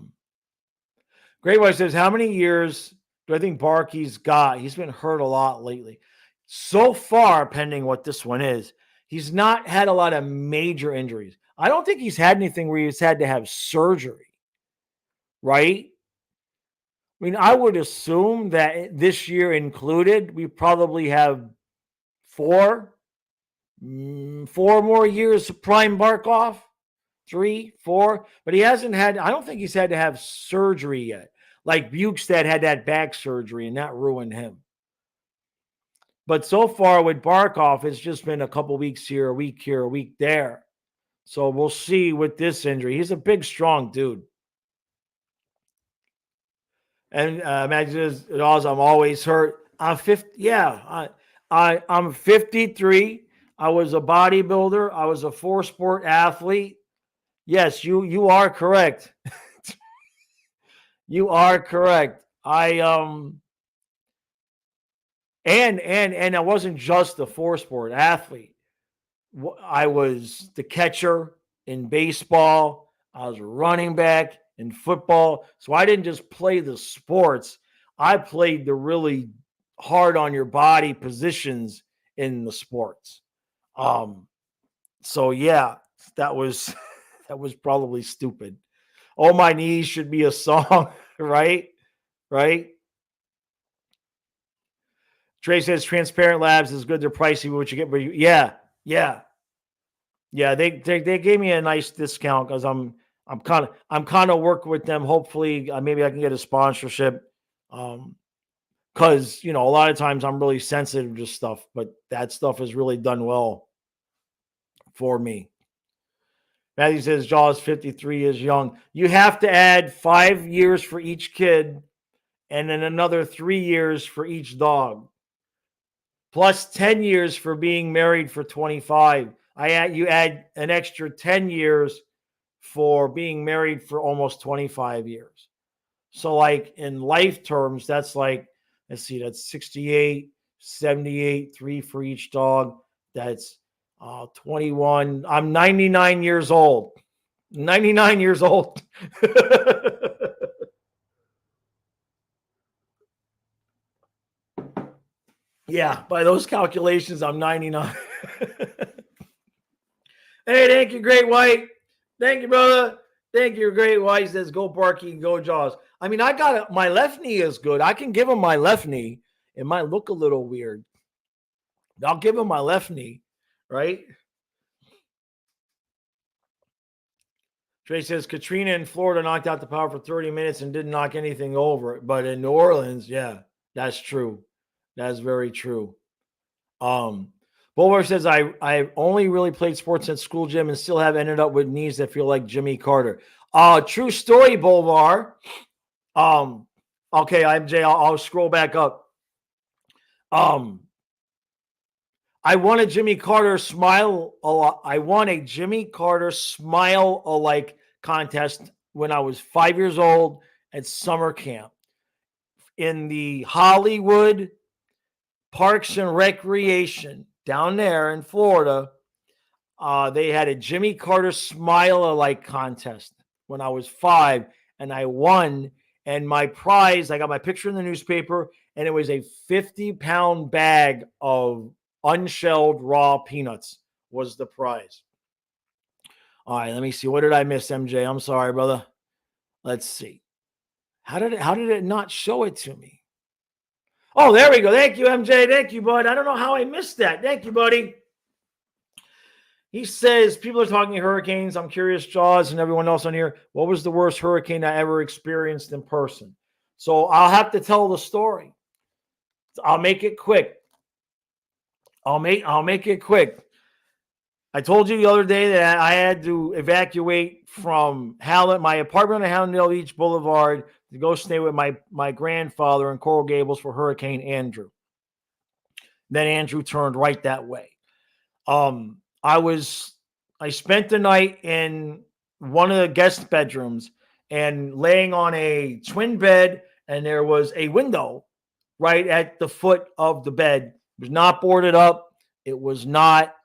White says, how many years do I think Barkey's got? He's been hurt a lot lately. So far, pending what this one is, he's not had a lot of major injuries. I don't think he's had anything where he's had to have surgery, right? I mean, I would assume that this year included, we probably have 4 more years of prime Barkov. 3, 4, but he hasn't had, I don't think he's had to have surgery yet. Like Bukestad had that back surgery and that ruined him. But so far with Barkov, it's just been a couple weeks here, a week there. So we'll see with this injury. He's a big, strong dude. And imagine I'm always hurt. I'm 50. Yeah, I'm 53. I was a bodybuilder. I was a 4-sport athlete. Yes, you are correct. You are correct. And I wasn't just a 4-sport athlete. I was the catcher in baseball. I was a running back in football. So I didn't just play the sports. I played the really hard on your body positions in the sports. So yeah, that was that was probably stupid. Oh, my knees should be a song, right? Right? Trey says Transparent Labs is good. They're pricey, but what you get, yeah, yeah, yeah. They gave me a nice discount because I'm kind of working with them. Hopefully, maybe I can get a sponsorship. Because a lot of times I'm really sensitive to stuff, but that stuff is really done well for me. Matthew says Jaws 53 is young. You have to add 5 years for each kid, and then another 3 years for each dog, plus 10 years for being married for 25. You add an extra 10 years for being married for almost 25 years. So like in life terms, that's like, let's see, that's 68, 78, 3 for each dog. That's 21. I'm 99 years old. 99 years old. Yeah, by those calculations, I'm 99. Hey, thank you, Great White. Thank you, brother. Thank you, Great White. He says, go Barky, go Jaws. I mean, my left knee is good. I can give him my left knee. It might look a little weird. I'll give him my left knee, right? Trey says, Katrina in Florida knocked out the power for 30 minutes and didn't knock anything over. But in New Orleans, yeah, that's true. That's very true. Bulwer says, I only really played sports at school gym and still have ended up with knees that feel like Jimmy Carter. True story, Bulvar. Okay, MJ, I'll scroll back up. I won a Jimmy Carter smile. I won a Jimmy Carter smile alike contest when I was 5 years old at summer camp in the Hollywood Parks and Recreation down there in Florida. They had a Jimmy Carter smile alike contest when I was 5, and I won. And my prize, I got my picture in the newspaper, and it was a 50-pound bag of unshelled raw peanuts was the prize. All right, let me see. What did I miss, MJ? I'm sorry, brother. Let's see. How did it not show it to me? Oh, there we go. Thank you, MJ. Thank you, bud. I don't know how I missed that. Thank you, buddy. He says, people are talking hurricanes. I'm curious, Jaws, and everyone else on here, what was the worst hurricane I ever experienced in person? So I'll have to tell the story. I'll make it quick. I'll make it quick. I told you the other day that I had to evacuate from my apartment on Hallandale Beach Boulevard to go stay with my grandfather in Coral Gables for Hurricane Andrew. Then Andrew turned right that way. I spent the night in one of the guest bedrooms and laying on a twin bed, and there was a window right at the foot of the bed. It was not boarded up. It was not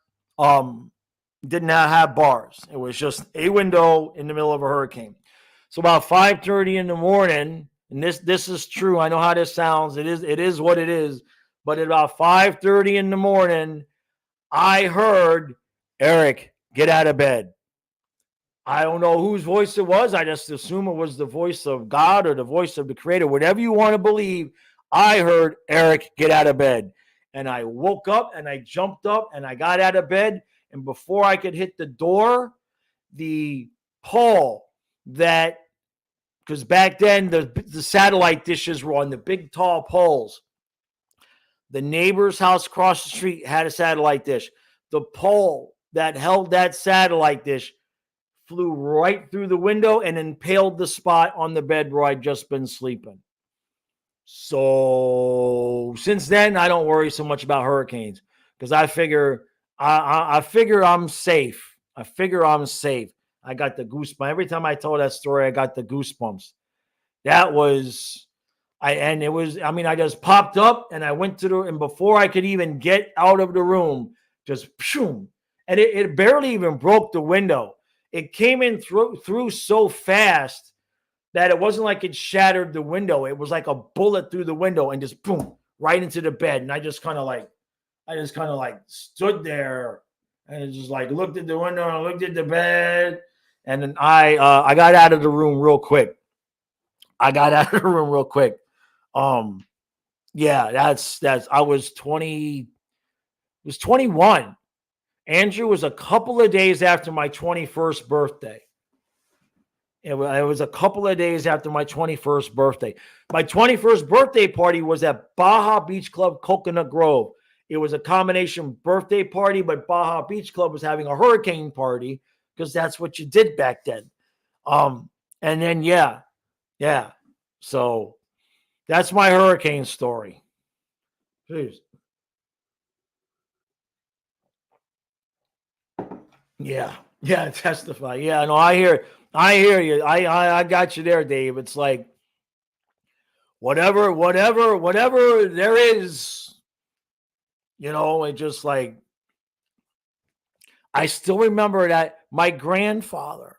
did not have bars. It was just a window in the middle of a hurricane. So about 5:30 in the morning, and this is true. I know how this sounds. It is what it is. But at about 5:30 in the morning, I heard, Eric, get out of bed. I don't know whose voice it was. I just assume it was the voice of God or the voice of the Creator, whatever you want to believe. I heard, Eric, get out of bed. And I woke up and I jumped up and I got out of bed. And before I could hit the door, the pole that, because back then the satellite dishes were on the big tall poles. The neighbor's house across the street had a satellite dish. The pole that held that satellite dish flew right through the window and impaled the spot on the bed where I'd just been sleeping. So since then, I don't worry so much about hurricanes because I figure I'm safe. I figure I'm safe. I got the goosebumps. Every time I tell that story, I got the goosebumps. That was... I just popped up and I went to and before I could even get out of the room, just boom, and it barely even broke the window. It came in through so fast that it wasn't like it shattered the window. It was like a bullet through the window and just boom, right into the bed. And I just kind of like stood there and just like looked at the window and looked at the bed. And then I got out of the room real quick. Yeah, that's I was 21. Andrew was a couple of days after my 21st birthday. It was a couple of days after my 21st birthday. My 21st birthday party was at Baja Beach Club, Coconut Grove. It was a combination birthday party, but Baja Beach Club was having a hurricane party because that's what you did back then. And then, yeah. So that's my hurricane story. Jeez. Yeah, testify. Yeah, no, I hear you. I got you there, Dave. It's like whatever there is, it just like I still remember that my grandfather.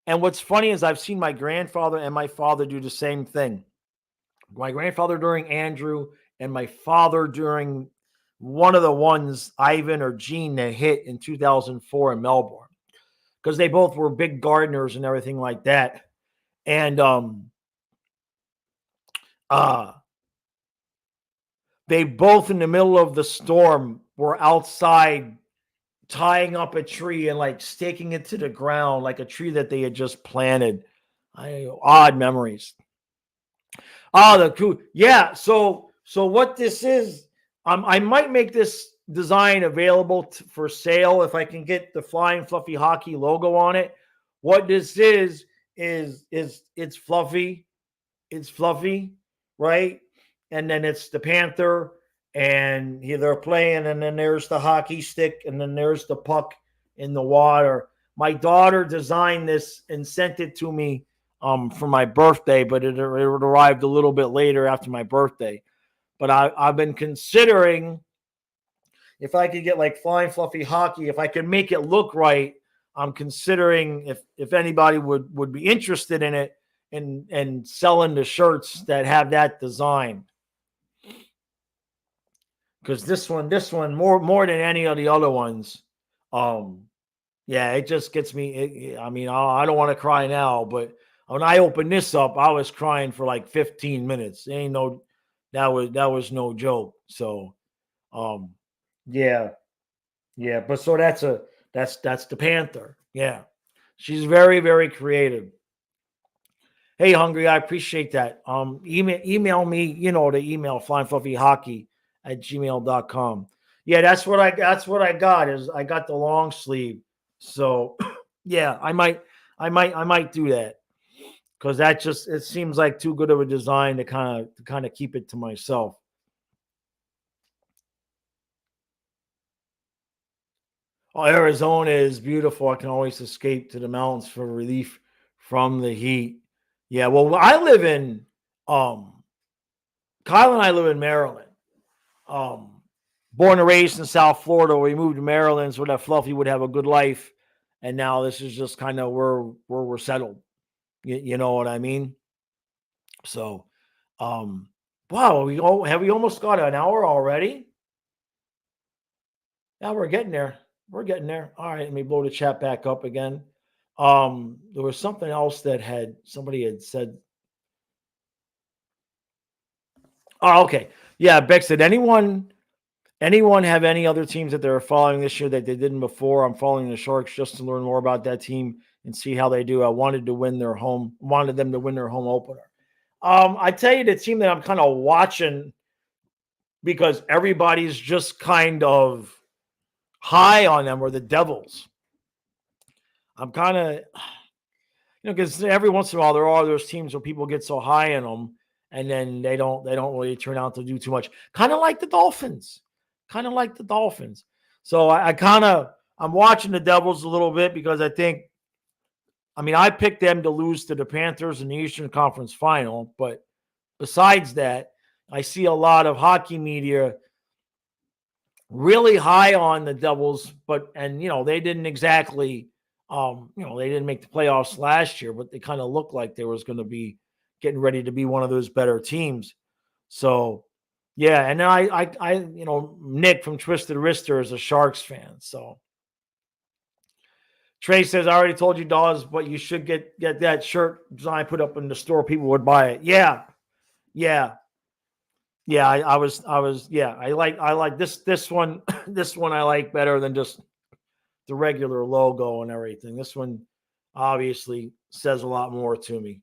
And what's funny is I've seen my grandfather and my father do the same thing. My grandfather during Andrew and my father during one of the ones, Ivan or Gene, that hit in 2004 in Melbourne, because they both were big gardeners and everything like that. And they both in the middle of the storm were outside tying up a tree and like staking it to the ground like a tree that they had just planted. Odd memories. The cool. Yeah. So what this is, I might make this design available for sale if I can get the Flying Fluffy Hockey logo on it. What this is it's fluffy. It's fluffy, right? And then it's the Panther, and they're playing, and then there's the hockey stick, and then there's the puck in the water. My daughter designed this and sent it to me for my birthday, but it arrived a little bit later after my birthday. But I've been considering if I could get like Flying Fluffy Hockey, if I could make it look right. I'm considering if anybody would be interested in it and selling the shirts that have that design. Because this one more than any of the other ones, it just gets me. I don't want to cry now, but when I opened this up, I was crying for like 15 minutes. That was no joke. So, but so that's the Panther. Yeah, she's very, very creative. Hey, Hungry, I appreciate that. Email me, the email flyingfluffyhockey@gmail.com. Yeah, that's what I got is I got the long sleeve. So yeah, I might do that, because it seems like too good of a design to kind of keep it to myself. Oh, Arizona is beautiful. I can always escape to the mountains for relief from the heat. Yeah, well, I live in Kyle and I live in Maryland. Born and raised in South Florida. We moved to Maryland so that Fluffy would have a good life, and now this is just kind of where we're settled. You know what I mean? So, wow, have we almost got an hour already? Yeah, we're getting there. We're getting there. All right, let me blow the chat back up again. There was something else that somebody had said. Oh, okay. Yeah, Beck said, anyone have any other teams that they're following this year that they didn't before? I'm following the Sharks just to learn more about that team and see how they do. I wanted them to win their home opener. I tell you, the team that I'm kind of watching, because everybody's just kind of high on them, are the Devils. I'm kind of, because every once in a while there are those teams where people get so high on them and then they don't really turn out to do too much. Kind of like the Dolphins. So I'm watching the Devils a little bit because I picked them to lose to the Panthers in the Eastern Conference Final. But besides that, I see a lot of hockey media really high on the Devils, and they didn't exactly, they didn't make the playoffs last year, but they kind of looked like they was going to be getting ready to be one of those better teams. So, yeah, and then I Nick from Twisted Wrister is a Sharks fan. So Trey says, I already told you, Dawes, but you should get that shirt design put up in the store. People would buy it. Yeah. I was. Yeah, I like this one. This one I like better than just the regular logo and everything. This one obviously says a lot more to me.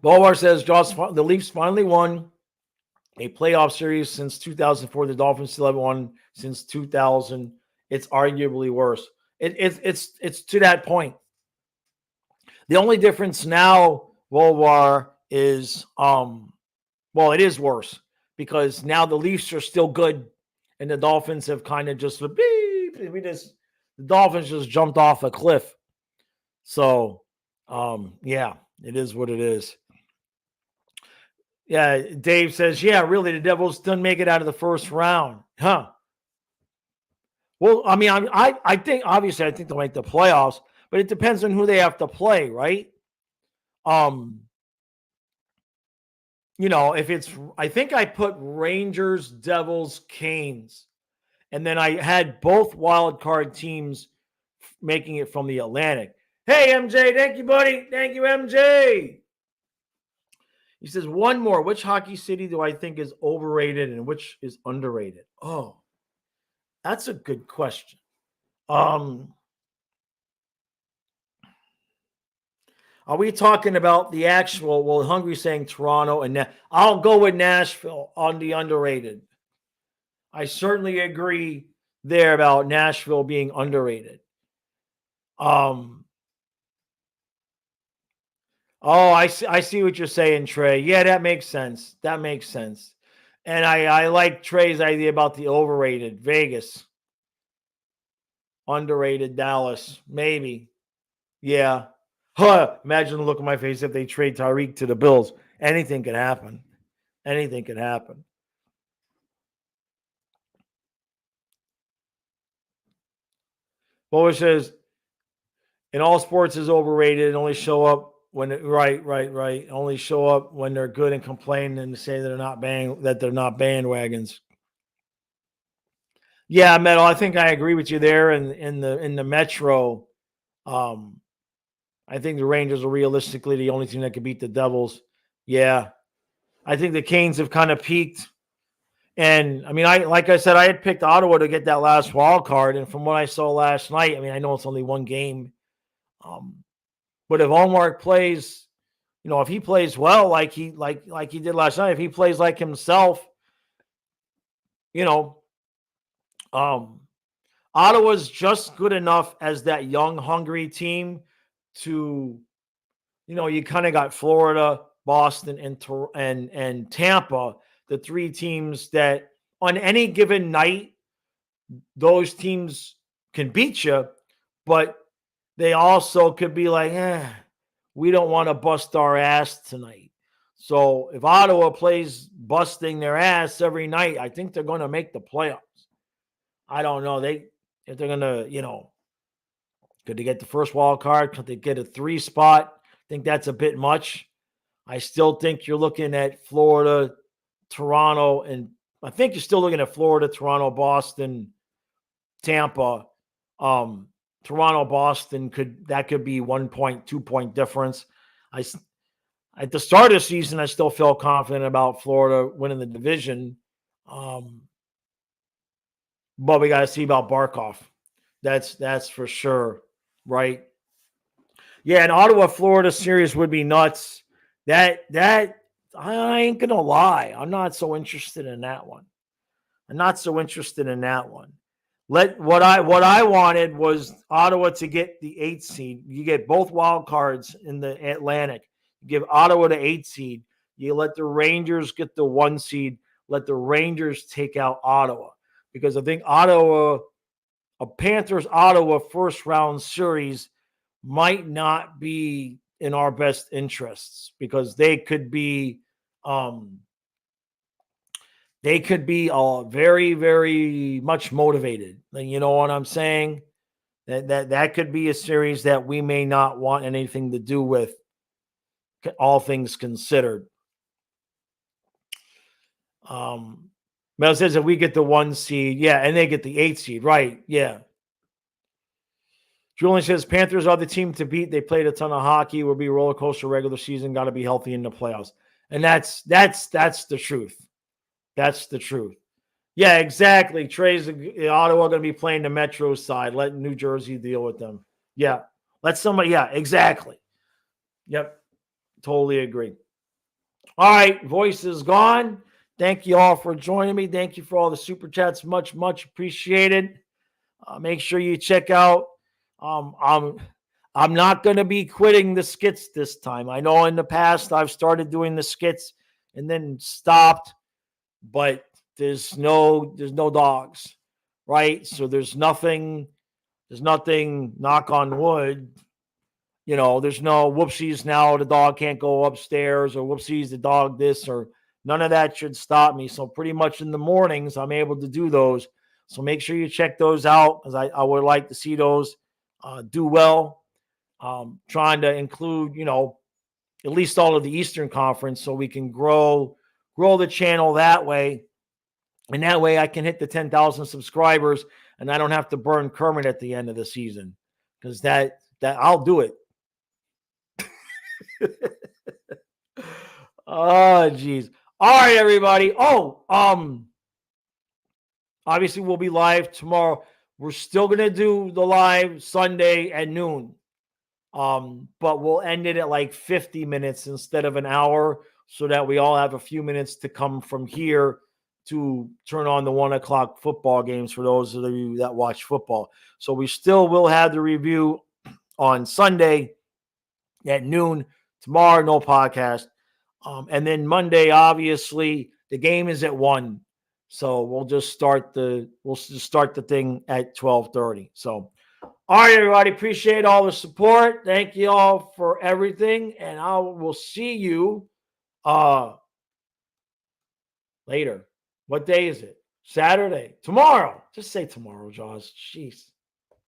Bolvar says, Josh, the Leafs finally won a playoff series since 2004. The Dolphins still haven't won since 2000. It's arguably worse. It's to that point. The only difference now, Bolvar, is it is worse because now the Leafs are still good and the Dolphins have kind of just the Dolphins just jumped off a cliff. So yeah, it is what it is. Yeah, Dave says, yeah, really, the Devils didn't make it out of the first round. Huh. Well, I mean, I think obviously I think they'll make the playoffs, but it depends on who they have to play, right? If it's, I think I put Rangers, Devils, Canes, and then I had both wild card teams making it from the Atlantic. Hey, MJ, thank you, buddy. Thank you, MJ. He says, one more. Which hockey city do I think is overrated and which is underrated? Oh, that's a good question. Are we talking about the actual? Well, Hungry saying Toronto, and I'll go with Nashville on the underrated. I certainly agree there about Nashville being underrated. Oh, I see what you're saying, Trey. Yeah, that makes sense. That makes sense. And I like Trey's idea about the overrated Vegas, underrated Dallas, maybe. Yeah. Huh. Imagine the look on my face if they trade Tyreek to the Bills. Anything could happen. Anything could happen. Boa says, in all sports is overrated. Only show up when right. Only show up when they're good and complain and say they're not bandwagons. Yeah, Metal. I think I agree with you there. In the Metro, I think the Rangers are realistically the only team that could beat the Devils. Yeah, I think the Canes have kind of peaked. And I mean, like I said, I had picked Ottawa to get that last wild card, and from what I saw last night, I mean, I know it's only one game, but if Allmark plays, if he plays well like he did last night, if he plays like himself, Ottawa's just good enough as that young, hungry team to, you kind of got Florida, Boston, and Tampa, the three teams that on any given night, those teams can beat you, but they also could be like, we don't want to bust our ass tonight. So if Ottawa plays busting their ass every night, I think they're going to make the playoffs. I don't know. If they're going to, could they get the first wild card? Could they get a 3 spot? I think that's a bit much. I still think you're looking at Florida, Toronto, and I think you're still looking at Florida, Toronto, Boston, Tampa. Toronto, Boston could be 1 point, 2 point difference. At the start of the season, I still felt confident about Florida winning the division. But we got to see about Barkov. That's for sure, right? Yeah, an Ottawa, Florida series would be nuts. That I ain't gonna lie, I'm not so interested in that one. What I wanted was Ottawa to get the 8th seed. You get both wild cards in the Atlantic. You give Ottawa the 8th seed. You let the Rangers get the 1 seed. Let the Rangers take out Ottawa. Because I think a Panthers Ottawa first round series might not be in our best interests because they could be they could be very, very much motivated. You know what I'm saying? That could be a series that we may not want anything to do with, all things considered. Mel says if we get the 1 seed, yeah, and they get the 8 seed, right? Yeah. Julian says Panthers are the team to beat. They played a ton of hockey. Will be a roller coaster regular season. Got to be healthy in the playoffs, and that's the truth. That's the truth. Yeah, exactly. Trey's Ottawa going to be playing the Metro side. Let New Jersey deal with them. Yeah, let somebody. Yeah, exactly. Yep, totally agree. All right, voice is gone. Thank you all for joining me. Thank you for all the super chats. Much, much appreciated. Make sure you check out. I'm not going to be quitting the skits this time. I know in the past I've started doing the skits and then stopped, but there's no dogs, right? So there's nothing. Knock on wood. There's no whoopsies now the dog can't go upstairs, or whoopsies the dog this, or none of that should stop me. So pretty much in the mornings I'm able to do those. So make sure you check those out, as I would like to see those do well. Trying to include, at least all of the Eastern Conference, so we can grow the channel that way. And that way I can hit the 10,000 subscribers and I don't have to burn Kermit at the end of the season, because that I'll do it. Oh, geez. All right, everybody. Obviously we'll be live tomorrow. We're still going to do the live Sunday at noon. But we'll end it at like 50 minutes instead of an hour, so that we all have a few minutes to come from here to turn on the 1:00 football games for those of you that watch football. So we still will have the review on Sunday at noon. Tomorrow, no podcast. And then Monday, obviously, the game is at 1. So we'll just start the thing at 12:30. So, all right, everybody. Appreciate all the support. Thank you all for everything. And I will see you later. What day is it? Saturday. Tomorrow. Just say tomorrow, Jaws. Jeez.